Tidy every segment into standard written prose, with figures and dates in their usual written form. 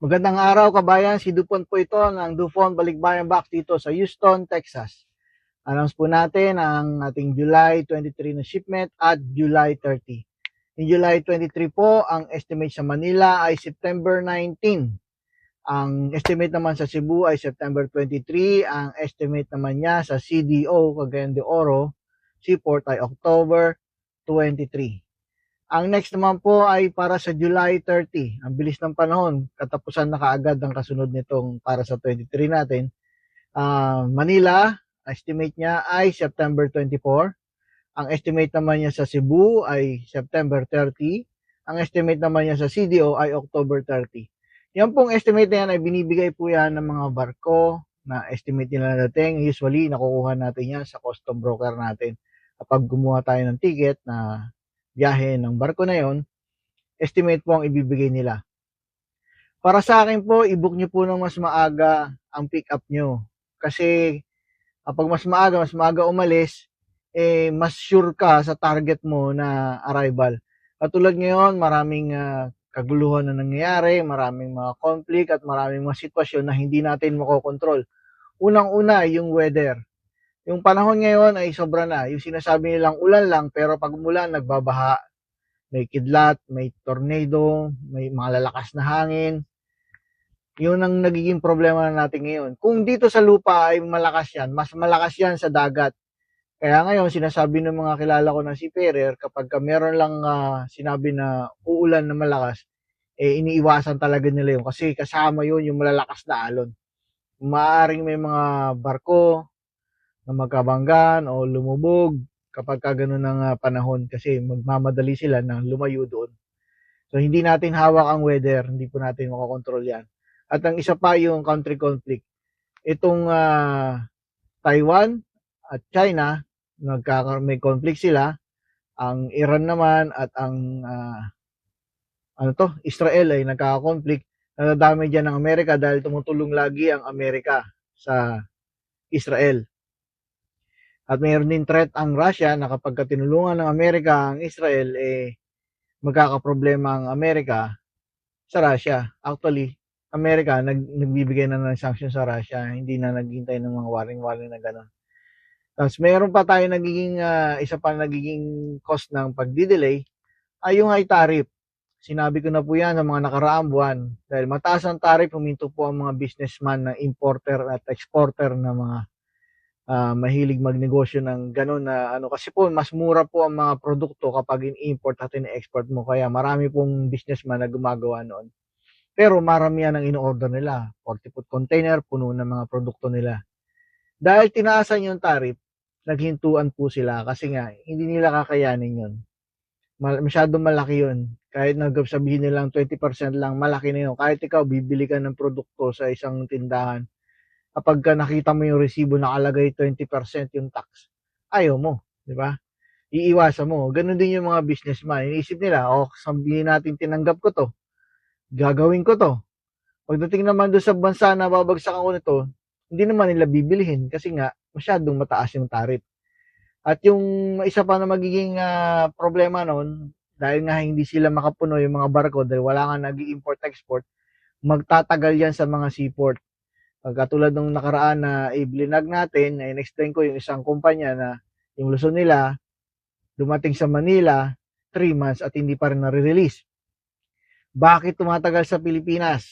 Magandang araw kabayan, si Dupont po ito ng Dupont Balikbayan Box dito sa Houston, Texas. Announce po natin ang ating July 23 na shipment at July 30. Yung July 23 po, ang estimate sa Manila ay September 19. Ang estimate naman sa Cebu ay September 23. Ang estimate naman niya sa CDO, Cagayan de Oro, Seaport ay October 23. Ang next naman po ay para sa July 30. Ang bilis ng panahon, katapusan na kaagad ang kasunod nitong para sa 23 natin. Manila, estimate niya ay September 24. Ang estimate naman niya sa Cebu ay September 30. Ang estimate naman niya sa CDO ay October 30. Yan pong estimate na yan ay binibigay po yan ng mga barko na estimate nila na dating. Usually, nakukuha natin yan sa custom broker natin. Kapag gumawa tayo ng ticket na biyahe ng barko na yon, estimate po ang ibibigay nila. Para sa akin po, i-book nyo po ng mas maaga ang pick up nyo. Kasi kapag mas maaga umalis, mas sure ka sa target mo na arrival. Katulad ngayon, maraming kaguluhan na nangyayari, maraming mga conflict at maraming mga sitwasyon na hindi natin makokontrol. Unang-una, yung weather. Yung panahon ngayon ay sobra na. Yung sinasabi nilang ulan lang, pero pag umulan, nagbabaha. May kidlat, may tornado, may mga lalakas na hangin. Yun ang nagiging problema natin ngayon. Kung dito sa lupa ay malakas yan, mas malakas yan sa dagat. Kaya ngayon, sinasabi ng mga kilala ko na seafarer, kapag meron lang sinabi na uulan na malakas, iniiwasan talaga nila yun. Kasi kasama yun yung malalakas na alon. Maaaring may mga barko na magkabanggan o lumubog kapag ganun ng panahon kasi magmamadali sila na lumayo doon. So hindi natin hawak ang weather, hindi po natin makokontrol yan. At ang isa pa yung country conflict. Itong Taiwan at China, may conflict sila. Ang Iran naman at ang Israel ay nagkaka-conflict. Nadadamay dyan ng Amerika dahil tumutulong lagi ang Amerika sa Israel. At mayroon din threat ang Russia na kapag tinulungan ng Amerika ang Israel, magkakaproblema ang Amerika sa Russia. Actually, Amerika nagbibigay na ng sanctions sa Russia, hindi na naghintay ng mga warning-warning na gano'n. Tapos mayroon pa tayo isa pa nagiging cost ng pagdidelay ay yung high tariff. Sinabi ko na po yan sa mga nakaraang buwan. Dahil mataas ang tariff, huminto po ang mga businessman na importer at exporter na mga mahilig magnegosyo ng gano'n na kasi po mas mura po ang mga produkto kapag in-import at in-export mo, kaya marami pong businessman na gumagawa noon. Pero maramihan ang in-order nila, 40-foot container, puno ng mga produkto nila. Dahil tinaasan yung tariff, naghintuan po sila kasi nga hindi nila kakayanin yun. Masyadong malaki yun. Kahit nagsabihin nilang 20% lang, malaki na yun. Kahit ikaw bibili ka ng produkto sa isang tindahan, kapag nakita mo yung resibo nakalagay 20% yung tax, ayaw mo, di ba? Iiwasan mo. Ganun din yung mga businessman. Iniisip nila, sabihin natin tinanggap ko to, gagawin ko to. Pagdating naman doon sa bansa na babagsakan ko nito, hindi naman nila bibilihin kasi nga masyadong mataas yung tariff. At yung isa pa na magiging problema noon, dahil nga hindi sila makapuno yung mga barko dahil wala nga nag-import-export, magtatagal yan sa mga seaport. Katulad nung nakaraan na iblinag natin, in-explain ko yung isang kumpanya na yung Luzon nila, dumating sa Manila, 3 months at hindi pa rin nare-release. Bakit tumatagal sa Pilipinas?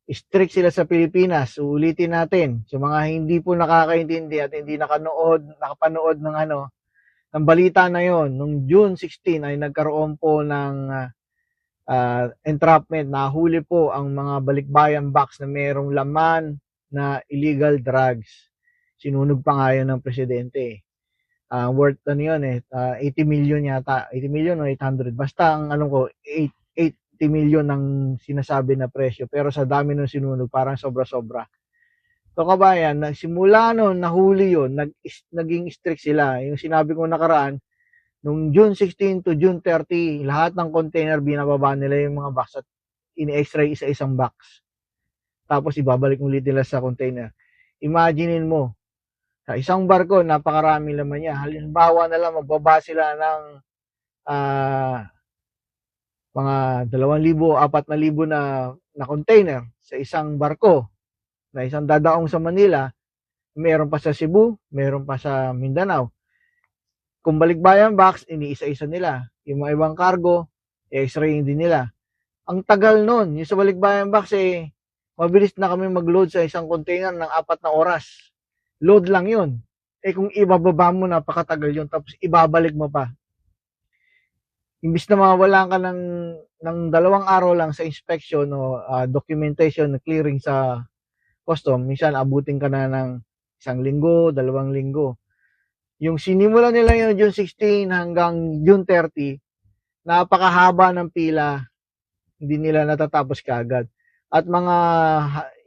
Strict sila sa Pilipinas. Uulitin natin. Sa mga hindi po nakakaintindi at hindi nakapanood ng balita na yon, nung June 16 ay nagkaroon po ng entrapment. Nahuli po ang mga balikbayan box na mayroong laman na illegal drugs. Sinunog pa nga yun ng presidente. Worth 80 million yata. 80 million o 800. Basta ang alam ko, 80 million ang sinasabi na presyo. Pero sa dami ng sinunog, parang sobra-sobra. So kabayan, simula noon, nahuli yun, naging strict sila. Yung sinabi ko nakaraan, nung June 16 to June 30, lahat ng container binababa nila yung mga box at ini-x-ray isa-isang box. Tapos ibabalik ulit nila sa container. Imaginein mo, sa isang barko, napakarami laman niya. Halimbawa na lang, magbaba sila ng mga 2,000, 4,000 na container sa isang barko na isang dadaong sa Manila, meron pa sa Cebu, meron pa sa Mindanao. Kung balikbayan box, iniisa-isa nila. Yung mga ibang cargo, i-x-ray din nila. Ang tagal nun, yung sa balikbayan box mabilis na kami mag-load sa isang container ng 4 na oras. Load lang yun. Kung ibababa mo, napakatagal yun, tapos ibabalik mo pa. Imbis na mawawalan ka ng 2 araw lang sa inspection o documentation, clearing sa custom, minsan abutin ka na ng 1 linggo, 2 linggo. Yung sinimula nila yung June 16 hanggang June 30, napakahaba ng pila, hindi nila natatapos kaagad. At mga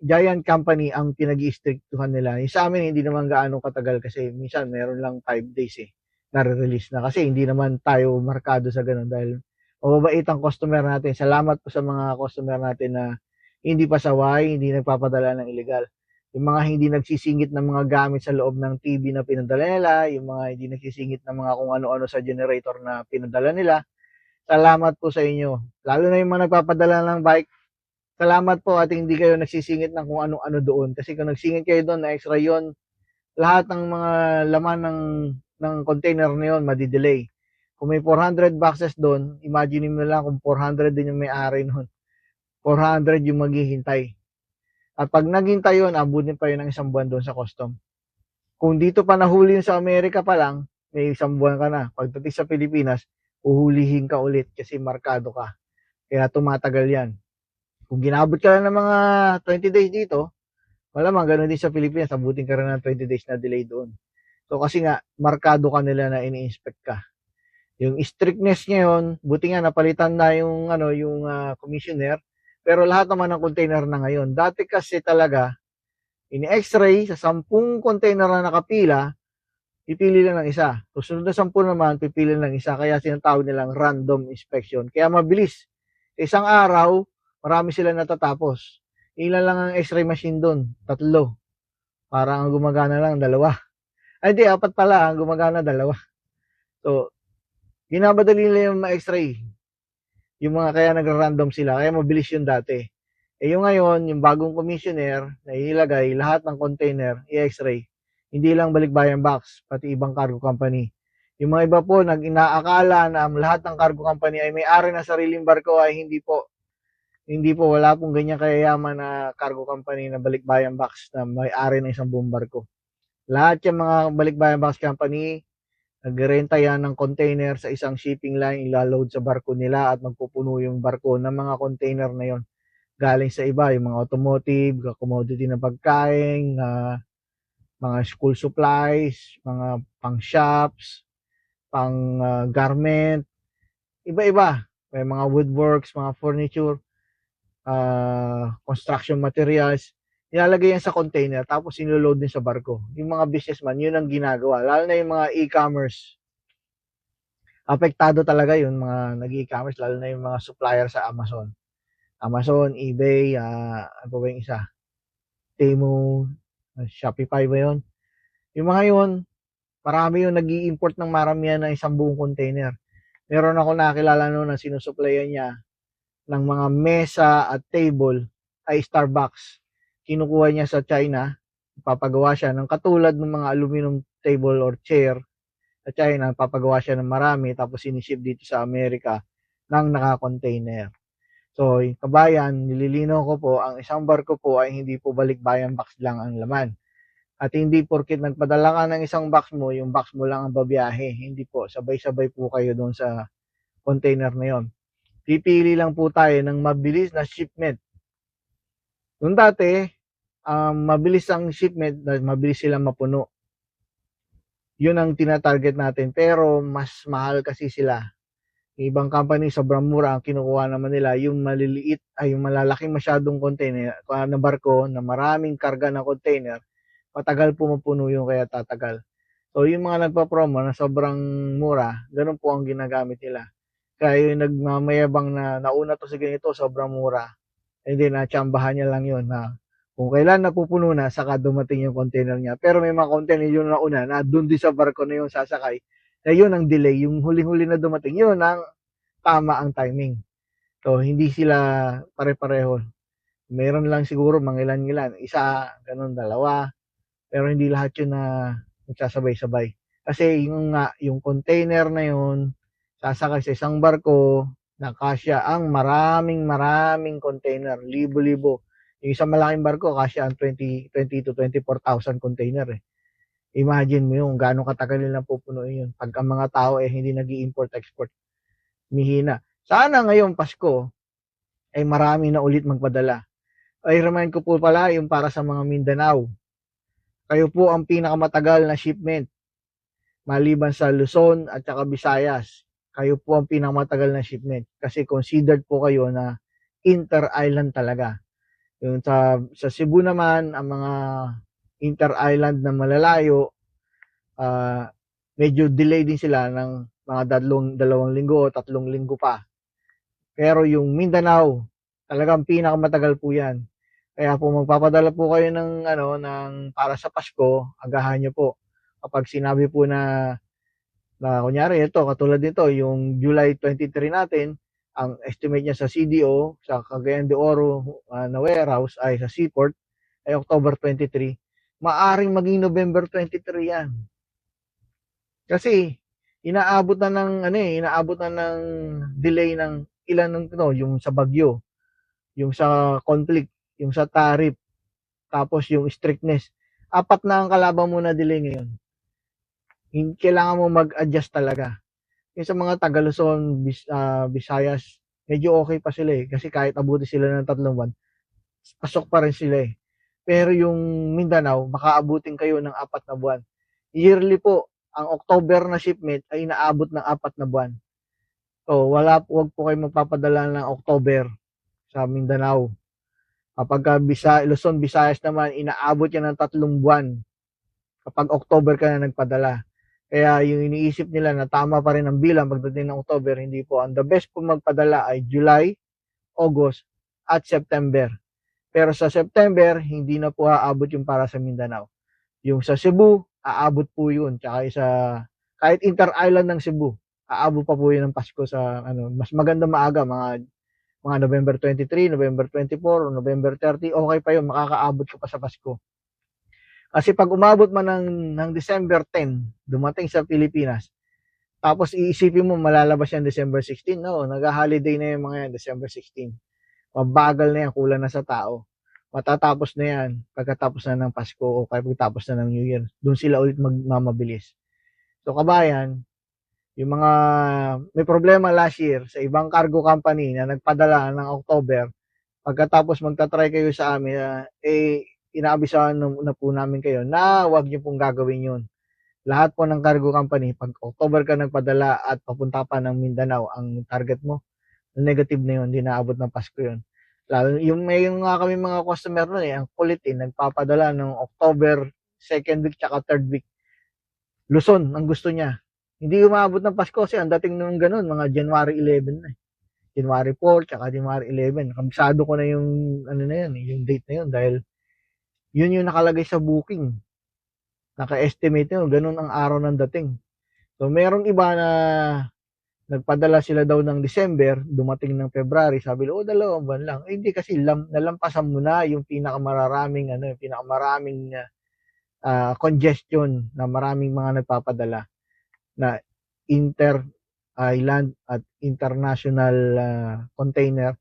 giant company ang pinag-i-strictuhan nila. Yung sa amin, hindi naman gaano katagal kasi minsan meron lang 5 days nare-release na kasi hindi naman tayo markado sa ganun dahil mababait ang customer natin. Salamat po sa mga customer natin na hindi pasaway, hindi nagpapadala ng illegal. Yung mga hindi nagsisingit ng mga gamit sa loob ng TV na pinadala nila, yung mga hindi nagsisingit ng mga kung ano-ano sa generator na pinadala nila, salamat po sa inyo. Lalo na yung mga nagpapadala ng bike, salamat po at hindi kayo nagsisingit ng kung ano-ano doon. Kasi kung nagsingit kayo doon na extra yon, lahat ng mga laman ng container na yun madidelay. Kung may 400 boxes doon, imagine mo lang kung 400 din yung may-ari noon. 400 yung maghihintay. At pag naghintay yun, abutin pa yun ng 1 buwan doon sa custom. Kung dito pa nahuli yun sa Amerika pa lang, may 1 buwan ka na. Pagdating sa Pilipinas, uhulihin ka ulit kasi markado ka. Kaya tumatagal yan. Kung ginabot ka lang ng mga 20 days dito, malamang ganun din sa Pilipinas, abutin ka rin ng 20 days na delay doon. So kasi nga, markado ka nila na ini-inspect ka. Yung strictness ngayon, buti nga napalitan na yung commissioner, pero lahat naman ng container na ngayon. Dati kasi talaga, ini-x-ray sa 10 container na nakapila, pipili lang ng isa. Susunod na 10 naman, pipili lang isa. Kaya sinatawag nilang random inspection. Kaya mabilis. Sa isang araw, marami sila natatapos. Ilan lang ang x-ray machine doon? 3. Parang ang gumagana lang, 2. Ay, hindi, 4 pala. Ang gumagana, 2. So, ginabadali nila yung ma-x-ray. Yung mga kaya nagra-random sila. Kaya mabilis yun dati. Yung ngayon, yung bagong commissioner na ilagay lahat ng container, i-x-ray. Hindi lang balikbayan box, pati ibang cargo company. Yung mga iba po, inaakala na lahat ng cargo company ay may-ari ng sariling barko ay hindi po. Hindi po, wala pong ganyan kayayaman na cargo company na balikbayan box na may-ari ng isang buong barko. Lahat yung mga balikbayan box company, nagrenta yan ng container sa isang shipping line, ilaload sa barko nila at magpupuno yung barko ng mga container na yon. Galing sa iba, yung mga automotive, commodity na pagkain, mga school supplies, mga pang shops, pang garment, iba-iba. May mga woodworks, mga furniture, construction materials, nilalagay yan sa container tapos sinulod din sa barko. Yung mga businessman, yun ang ginagawa. Lalo na yung mga e-commerce. Apektado talaga yun, mga nag-e-commerce, lalo na yung mga supplier sa Amazon. Amazon, eBay, ano ba yung isa? Temu, Shopify ba yun? Yung mga yun, marami yung nag-i-import ng maramihan ng isang buong container. Meron ako nakilala noon na sinusuplayan niya ng mga mesa at table ay Starbucks. Kinukuha niya sa China, papagawa siya ng katulad ng mga aluminum table or chair sa China, papagawa siya ng marami tapos siniship dito sa Amerika ng naka-container. So, kabayan, nililinaw ko po, ang isang barko po ay hindi po balikbayan box lang ang laman. At hindi porkit nagpadala ka ng isang box mo, yung box mo lang ang babiyahe. Hindi po, sabay-sabay po kayo doon sa container na yon. Pipili lang po tayo ng mabilis na shipment. Noong dati, mabilis ang shipment, mabilis silang mapuno. Yun ang tinatarget natin, pero mas mahal kasi sila. Ibang company, sobrang mura, ang kinukuha naman nila, yung maliliit, ay yung malalaking masyadong container, na barko, na maraming karga ng container, matagal pumapuno yung kaya tatagal. So, yung mga nagpa-promo na sobrang mura, ganun po ang ginagamit nila. Kaya yung nagmamayabang na nauna to sa ganito, sobrang mura. And then, natsambahan niya lang yun na kung kailan napupuno na, saka dumating yung container niya. Pero may mga container yun nauna na doon din sa barko na yung sasakay. Na yun ang delay, yung huling-huli na dumating, yun ang tama ang timing. So, hindi sila pare-pareho. Meron lang siguro mangilan-ngilan, isa, ganun, dalawa, pero hindi lahat yun na magsasabay-sabay. Kasi yung container na yun, sasakay sa isang barko, na kasya ang maraming container, libo-libo. Yung isang malaking barko, kasya ang 20 to 24,000 container eh. Imagine mo yung gaano katagal nilang pupunuin yun. Pag ang mga tao hindi nag-i-import-export, mihina. Sana ngayong Pasko ay marami na ulit magpadala. Ay remind ko po pala yung para sa mga Mindanao. Kayo po ang pinakamatagal na shipment maliban sa Luzon at saka Visayas. Kayo po ang pinakamatagal na shipment kasi considered po kayo na inter-island talaga. Yung sa Cebu naman, ang mga inter-island na malalayo, medyo delay din sila ng mga 2 linggo o 3 linggo pa. Pero yung Mindanao, talagang pinakamatagal po yan. Kaya po magpapadala po kayo ng para sa Pasko, agahan nyo po. Kapag sinabi po na kunyari ito, katulad nito, yung July 23 natin, ang estimate niya sa CDO, sa Cagayan de Oro na warehouse ay sa seaport, ay October 23, maaring maging November 23 yan. Kasi inaabot na ng delay ng ilan yung sa bagyo, yung sa conflict, yung sa tariff, tapos yung strictness. 4 na ang kalaban mo na delay ngayon. Kailangan mo mag-adjust talaga. Yung sa mga taga Luzon, Visayas, medyo okay pa sila kasi kahit abuti sila ng 3 buwan, pasok pa rin sila Pero yung Mindanao, baka abutin kayo ng 4 na buwan. Yearly po, ang October na shipment ay inaabot ng 4 na buwan. So, wag po kayo magpapadala ng October sa Mindanao. Kapag Luzon, Visayas naman, inaabot yan ng 3 buwan kapag October ka na nagpadala. Kaya yung iniisip nila na tama pa rin ang bilang pagdating ng October, hindi po. Ang the best po magpadala ay July, August, at September. Pero sa September, hindi na po aabot yung para sa Mindanao. Yung sa Cebu, aabot po yun. Tsaka kahit inter-island ng Cebu, aabot pa po yun ng Pasko sa mas maganda maaga, mga November 23, November 24, November 30, okay pa yun, makakaabot ka pa sa Pasko. Kasi pag umabot man ng December 10, dumating sa Pilipinas, tapos iisipin mo malalabas yan December 16, no, nag-holiday na yung mga yan, December 16. Mabagal na yan, kulang na sa tao. Matatapos na yan pagkatapos na ng Pasko o pagkatapos na ng New Year. Doon sila ulit magmamabilis. So kabayan, yung mga may problema last year sa ibang cargo company na nagpadala ng October, pagkatapos magta-try kayo sa amin, inaabisahan na po namin kayo na huwag niyo pong gagawin yun. Lahat po ng cargo company, pag October ka nagpadala at papunta pa ng Mindanao, ang target mo, negative na yun, hindi naabot ng Pasko yun. Lalo, yung kami mga customer nun ang kulit nagpapadala ng October 2nd week tsaka 3rd week. Luzon, ang gusto niya. Hindi umabot ng Pasko kasi ang dating nung ganun, mga January 11 na January 4 tsaka January 11. Kabisado ko na yung yung date na yun dahil yun yung nakalagay sa booking. Naka-estimate yun, ganun ang araw ng dating. So, merong iba na nagpadala sila daw ng December, dumating ng February, sabi nila, 2 buwan lang. Hindi kasi nalampasan mo na yung pinakamaraming congestion na maraming mga nagpapadala na inter-island at international container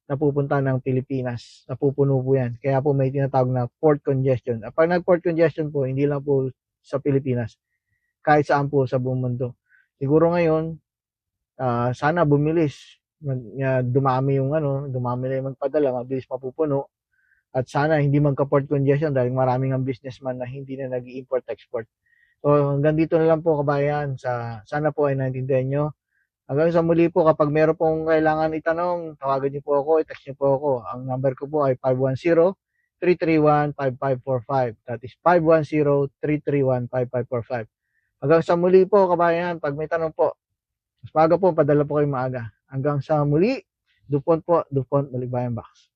na pupunta ng Pilipinas. Napupuno po yan. Kaya po may tinatawag na port congestion. Pag nag-port congestion po, hindi lang po sa Pilipinas. Kahit saan po sa buong mundo. Siguro ngayon, sana bumilis. Dumami na yung magpadala, mabilis mapupuno. At sana hindi magka-port congestion dahil maraming ang businessman na hindi na nag-i-import-export. So hanggang dito na lang po kabayan. Sana po ay naintindihan nyo. Hanggang sa muli po, kapag meron pong kailangan itanong, tawagan niyo po ako, i-text niyo po ako. Ang number ko po ay 510-331-5545. That is 510-331-5545. Hanggang sa muli po, kabayan, pag may tanong po, mas maaga po, padala po kayo maaga. Hanggang sa muli, Dupont po, Dupont Balikbayan Box.